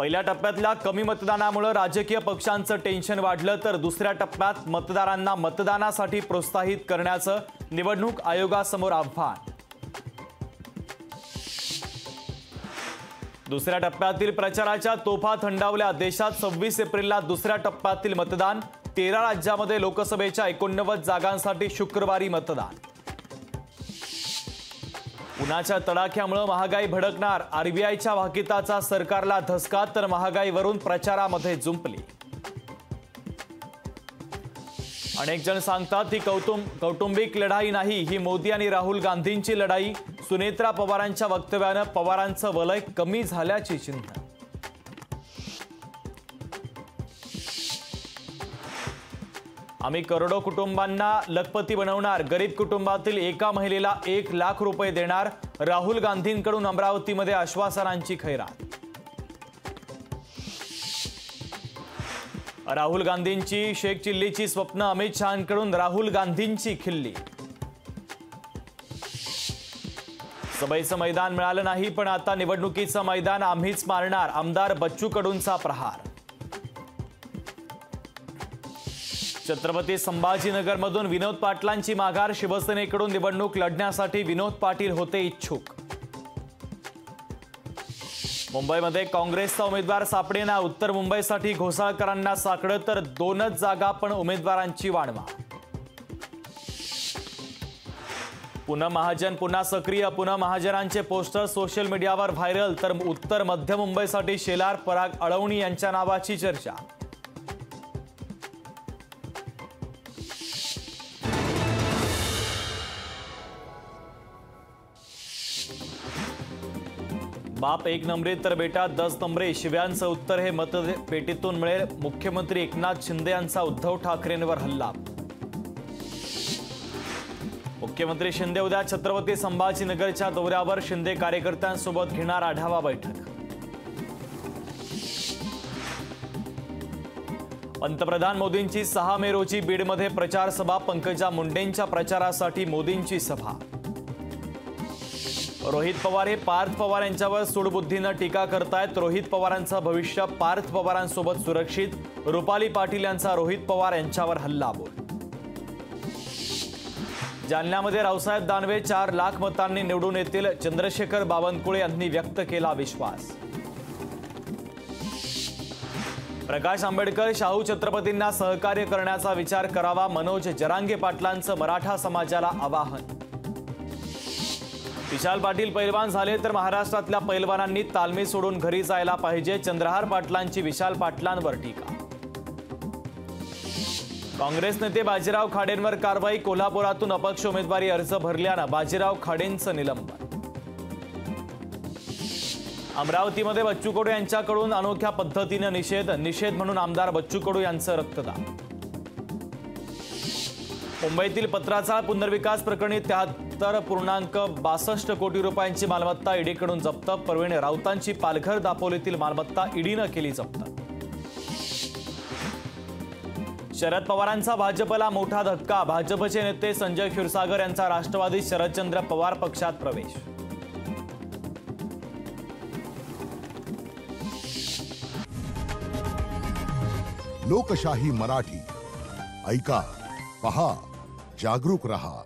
पहिल्या टप्प्यातल्या कमी मतदानामुळे राजकीय पक्षांचं टेन्शन वाढलं, तर दुसऱ्या टप्प्यात मतदारांना मतदानासाठी प्रोत्साहित करण्याचं निवडणूक आयोगासमोर आव्हान। दुसऱ्या टप्प्यातील प्रचाराच्या तोफा थंडावल्या। देशात 26 एप्रिलला दुसऱ्या टप्प्यातील मतदान। 13 राज्यांमध्ये लोकसभेच्या 89 जागांसाठी शुक्रवारी मतदान। उन्हाच्या तडाख्यामुळे महागाई भडकणार। आरबीआयच्या वाकिताचा सरकारला धसका, तर महागाईवरून प्रचारामध्ये जुंपली। अनेक जण सांगतात ही कौटुंबिक लढाई नाही, ही मोदी आणि राहुल गांधींची लढाई। सुनेत्रा पवारांच्या वक्तव्यानं पवारांचं वलय कमी झाल्याची चिंता। आम्ही करोडो कुटुंबांना लखपती बनवणार। गरीब कुटुंबातील एका महिलेला 1 लाख रुपये देणार। राहुल गांधींकडून अमरावतीमध्ये आश्वासनांची खैरात। राहुल गांधींची शेख चिल्लीची स्वप्न। अमित शहांकडून राहुल गांधींची खिल्ली। सभेचं मैदान मिळालं नाही, पण आता निवडणुकीचं मैदान आम्हीच मारणार। आमदार बच्चू कडूंचा प्रहार। छत्रपती संभाजीनगरमधून विनोद पाटलांची माघार। शिवसेनेकडून निवडणूक लढण्यासाठी विनोद पाटील होते इच्छुक। मुंबईमध्ये काँग्रेसचा उमेदवार सापडेना। उत्तर मुंबईसाठी घोसाळकरांना साकडं, तर 2च जागा पण उमेदवारांची वाणवा। पूनम महाजन पुन्हा सक्रिय। पूनम महाजनांचे पोस्टर सोशल मीडियावर व्हायरल, तर उत्तर मध्य मुंबईसाठी शेलार पराग अळवणी यांच्या नावाची चर्चा। बाप 1 नंबरी तर बेटा 10 नंबरी, शिव्यांचं उत्तर हे मतपेटीतून मिळेल। मुख्यमंत्री एकनाथ शिंदे यांचा उद्धव ठाकरेंवर हल्ला। मुख्यमंत्री शिंदे उद्या छत्रपती संभाजीनगरच्या दौऱ्यावर। शिंदे कार्यकर्त्यांसोबत घेणार आढावा बैठक। पंतप्रधान मोदींची 6 मे रोजी बीडमध्ये प्रचार सभा। पंकजा मुंडेंच्या प्रचारासाठी मोदींची सभा। रोहित पवार हे पार्थ पवार यांच्यावर सूडबुद्धीनं टीका करतायत। रोहित पवारांचं भविष्य पार्थ पवारांसोबत सुरक्षित। रुपाली पाटील यांचा रोहित पवार यांच्यावर हल्लाबोल। जालन्यामध्ये रावसाहेब दानवे 4 लाख मतांनी निवडून येतील। चंद्रशेखर बावनकुळे यांनी व्यक्त केला विश्वास। प्रकाश आंबेडकर शाहू छत्रपतींना सहकार्य करण्याचा विचार करावा। मनोज जरांगे पाटलांचं मराठा समाजाला आवाहन। विशाल पाटील पैलवान झाले, तर महाराष्ट्रातल्या पैलवानांनी तालमी सोडून घरी जायला पाहिजे। चंद्रहार पाटलांची विशाल पाटलांवर टीका। काँग्रेस नेते बाजीराव खाडेंवर कारवाई। कोल्हापुरातून अपक्ष उमेदवारी अर्ज भरल्यानं बाजीराव खाडेंचं निलंबन। अमरावतीमध्ये बच्चू कडू यांच्याकडून अनोख्या पद्धतीने निषेध म्हणून आमदार बच्चू कडू यांचं रक्तदान। मुंबईतील पत्राचाळ पुनर्विकास प्रकरणी 73.62 कोटी रुपयांची मालमत्ता ईडीकडून जप्त। परवीण राऊतांची पालघर दापोलीतील मालमत्ता ईडीनं केली जप्त। शरद पवारांचा भाजपला मोठा धक्का। भाजपचे नेते संजय क्षीरसागर यांचा राष्ट्रवादी शरदचंद्र पवार पक्षात प्रवेश। लोकशाही मराठी ऐका, पहा, जागरूक रहा।